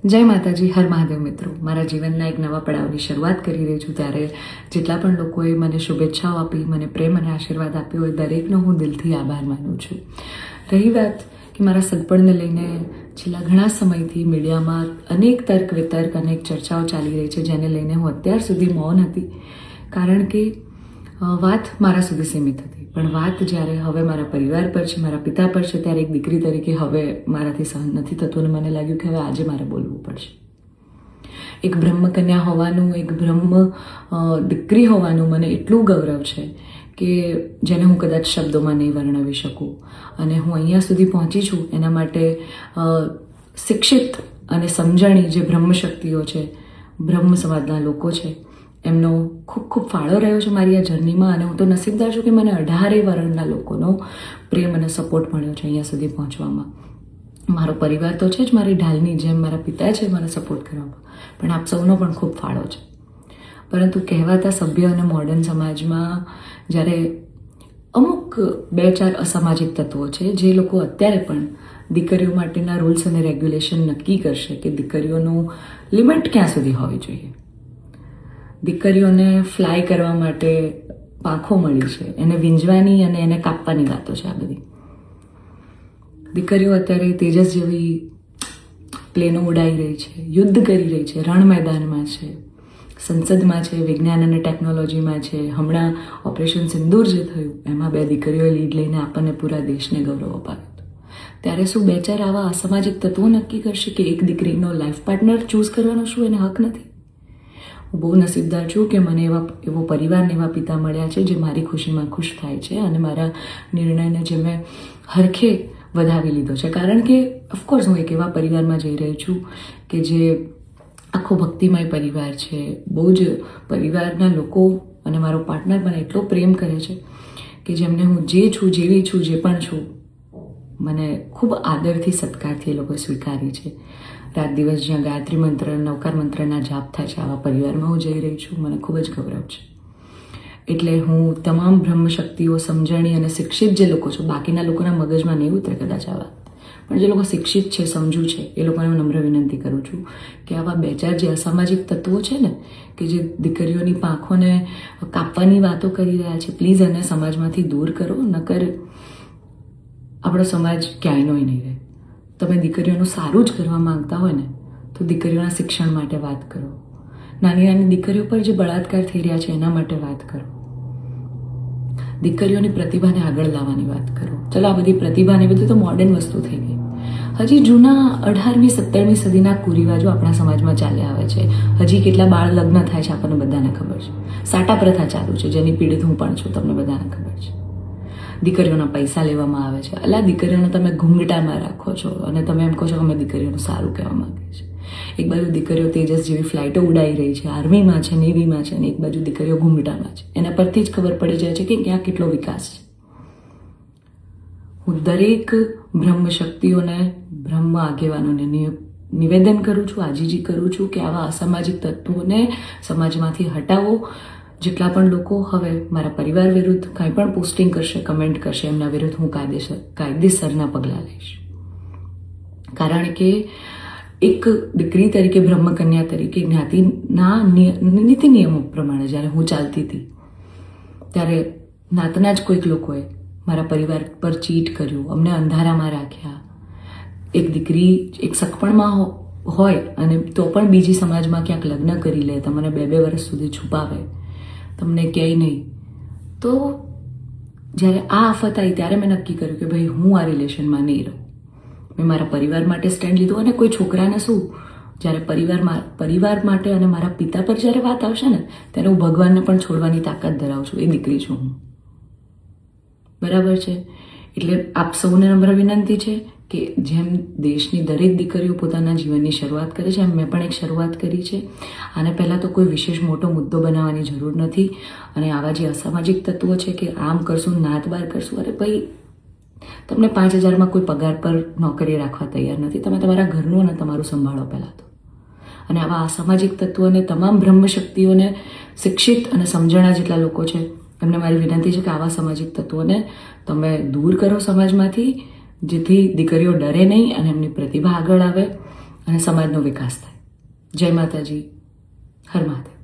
જય માતાજી, હર મહાદેવ મિત્રો. મારા જીવનના એક નવા પડાવની શરૂઆત કરી રહી છું ત્યારે જેટલા પણ લોકોએ મને શુભેચ્છાઓ આપી, મને પ્રેમ અને આશીર્વાદ આપ્યો હોય દરેકનો હું દિલથી આભાર માનું છું. રહી વાત કે મારા સગપણને લઈને છેલ્લા ઘણા સમયથી મીડિયામાં અનેક તર્ક વિતર્ક, અનેક ચર્ચાઓ ચાલી રહી છે, જેને લઈને હું અત્યાર સુધી મૌન હતી, કારણ કે વાત મારા સુધી સીમિત હતી. પણ વાત જ્યારે હવે મારા પરિવાર પર છે, મારા પિતા પર છે, ત્યારે એક દીકરી તરીકે હવે મારાથી સહન નથી થતું અને મને લાગ્યું કે હવે આજે મારે બોલવું પડશે. એક બ્રહ્મકન્યા હોવાનું, એક બ્રહ્મ દીકરી હોવાનું મને એટલું ગૌરવ છે કે જેને હું કદાચ શબ્દોમાં નહીં વર્ણવી શકું. અને હું અહીંયા સુધી પહોંચી છું એના માટે શિક્ષિત અને સમજણી જે બ્રહ્મશક્તિઓ છે, બ્રહ્મ સમાજના લોકો છે, એમનો ખૂબ ખૂબ ફાળો રહ્યો છે મારી આ જર્નીમાં. અને હું તો નસીબદાર છું કે મને 18 વર્ણના લોકોનો પ્રેમ અને સપોર્ટ મળ્યો છે અહીંયા સુધી પહોંચવામાં. મારો પરિવાર તો છે જ, મારી ઢાલની જેમ મારા પિતા છે મને સપોર્ટ કરવામાં, પણ આપ સૌનો પણ ખૂબ ફાળો છે. પરંતુ કહેવાતા સભ્ય અને મોડર્ન સમાજમાં જ્યારે અમુક 2-4 અસામાજિક તત્વો છે જે લોકો અત્યારે પણ દીકરીઓ માટેના રૂલ્સ અને રેગ્યુલેશન નક્કી કરશે કે દીકરીઓનું લિમિટ ક્યાં સુધી હોવી જોઈએ, દીકરીઓને ફ્લાય કરવા માટે પાંખો મળી છે, એને વીંજવાની અને એને કાપવાની વાતો છે. આ બધી દીકરીઓ અત્યારે તેજસ જેવી પ્લેનો ઉડાઈ રહી છે, યુદ્ધ કરી રહી છે, રણ મેદાનમાં છે, સંસદમાં છે, વિજ્ઞાન અને ટેકનોલોજીમાં છે. હમણાં ઓપરેશન સિંદૂર જે થયું એમાં 2 દીકરીઓએ લીડ લઈને આપણને પૂરા દેશને ગૌરવ અપાવ્યું. ત્યારે શું 2-4 આવા અસામાજિક તત્વો નક્કી કરશે કે એક દીકરીનો લાઈફ પાર્ટનર ચૂઝ કરવાનો શું એને હક નથી? હું બહુ નસીબદાર છું કે મને એવો પરિવારને, એવા પિતા મળ્યા છે જે મારી ખુશીમાં ખુશ થાય છે અને મારા નિર્ણયને જે મેં હરખે વધાવી લીધો છે. કારણ કે ઓફકોર્સ હું એક એવા પરિવારમાં જઈ રહી છું કે જે આખો ભક્તિમય પરિવાર છે. બહુ જ પરિવારના લોકો અને મારો પાર્ટનર મને એટલો પ્રેમ કરે છે કે જેમને હું જે છું, જેવી છું, જે પણ છું, મને ખૂબ આદરથી, સત્કારથી એ લોકોએ સ્વીકારી છે. રાત દિવસ જ્યાં ગાયત્રી મંત્ર, નવકાર મંત્રના જાપ થાય છે, આવા પરિવારમાં હું જઈ રહી છું. મને ખૂબ જ ગૌરવ છે. એટલે હું તમામ બ્રહ્મશક્તિઓ, સમજણી અને શિક્ષિત જે લોકો છો, બાકીના લોકોના મગજમાં નહીં ઉતરે કદાચ આ વાત, પણ જે લોકો શિક્ષિત છે, સમજુ છે, એ લોકોને હું નમ્ર વિનંતી કરું છું કે આવા 2-4 જે અસામાજિક તત્વો છે ને, કે જે દીકરીઓની પાંખોને કાપવાની વાતો કરી રહ્યા છે, પ્લીઝ એને સમાજમાંથી દૂર કરો, નકર આપણો સમાજ ક્યાંયનો નહીં રહે. તમે દીકરીઓનું સારું જ કરવા માંગતા હોય ને તો દીકરીઓના શિક્ષણ માટે વાત કરો. નાની નાની દીકરીઓ પર જે બળાત્કાર થઈ રહ્યા છે એના માટે વાત કરો. દીકરીઓની પ્રતિભાને આગળ લાવવાની વાત કરો. ચલો, આ બધી પ્રતિભાને બધું તો મોડર્ન વસ્તુ થઈ ગઈ. હજી જૂના 18મી 17મી સદીના કુરિવાજો આપણા સમાજમાં ચાલ્યા આવે છે. હજી કેટલા બાળ લગ્ન થાય છે આપણને બધાને ખબર છે. સાટા પ્રથા ચાલુ છે જેની પીડિત હું પણ છું, તમને બધાને ખબર છે. દીકરીઓના પૈસા લેવામાં આવે છે. અલા, દીકરીઓને તમે ઘૂંઘટામાં રાખો છો અને તમે એમ કહો છો કે અમે દીકરીઓનું સારું કહેવા માંગીએ છીએ. એક બાજુ દીકરીઓ તેજસ જેવી ફ્લાઇટો ઉડાઈ રહી છે, આર્મીમાં છે, નેવીમાં છે, અને એક બાજુ દીકરીઓ ઘૂંઘટામાં છે. એના પરથી જ ખબર પડી જાય છે કે ક્યાં કેટલો વિકાસ છે. હું દરેક બ્રહ્મ શક્તિઓને, બ્રહ્મ આગેવાનોને નિવેદન કરું છું, આજીજી કરું છું કે આવા અસામાજિક તત્વોને સમાજમાંથી હટાવો. જેટલા પણ લોકો હવે મારા પરિવાર વિરુદ્ધ કાંઈ પણ પોસ્ટિંગ કરશે, કમેન્ટ કરશે, એમના વિરુદ્ધ હું કાયદેસરના પગલાં લઈશ. કારણ કે એક દીકરી તરીકે, બ્રહ્મકન્યા તરીકે, જ્ઞાતિના નીતિ નિયમો પ્રમાણે જ્યારે હું ચાલતી હતી ત્યારે નાતના જ કોઈક લોકોએ મારા પરિવાર પર ચીટ કર્યું, અમને અંધારામાં રાખ્યા. એક દીકરી એક સગપણમાં હોય અને તો પણ બીજી સમાજમાં ક્યાંક લગ્ન કરી લે, તમને 2-2 વર્ષ સુધી છુપાવે, તમને ક્યાંય નહીં. તો જ્યારે આ આફત આવી ત્યારે મેં નક્કી કર્યું કે ભાઈ હું આ રિલેશનમાં નહીં રહું. મેં મારા પરિવાર માટે સ્ટેન્ડ લીધું. અને કોઈ છોકરાને શું, જ્યારે પરિવાર માટે અને મારા પિતા પર જ્યારે વાત આવશે ને ત્યારે હું ભગવાનને પણ છોડવાની તાકાત ધરાવું છું. એ દીકરી છું હું, બરાબર છે? એટલે આપ સૌને નમ્ર વિનંતી છે કે જેમ દેશની દરેક દીકરીઓ પોતાના જીવનની શરૂઆત કરે છે, એમ મેં પણ એક શરૂઆત કરી છે. આને પહેલાં તો કોઈ વિશેષ મોટો મુદ્દો બનાવવાની જરૂર નથી. અને આવા જે અસામાજિક તત્વો છે કે આમ કરશું, નાત બાર કરશું, અરે ભાઈ, તમને 5,000માં કોઈ પગાર પર નોકરી રાખવા તૈયાર નથી. તમે તમારા ઘરનું અને તમારું સંભાળો પહેલાં તો. અને આવા અસામાજિક તત્વોને, તમામ બ્રહ્મશક્તિઓને, શિક્ષિત અને સમજણા જેટલા લોકો છે એમને મારી વિનંતી છે કે આવા સામાજિક તત્વોને તમે દૂર કરો સમાજમાંથી, જેથી દીકરીઓ ડરે નહીં અને એમની પ્રતિભા આગળ આવે અને સમાજનો વિકાસ થાય. જય માતાજી, હર મહાદેવ.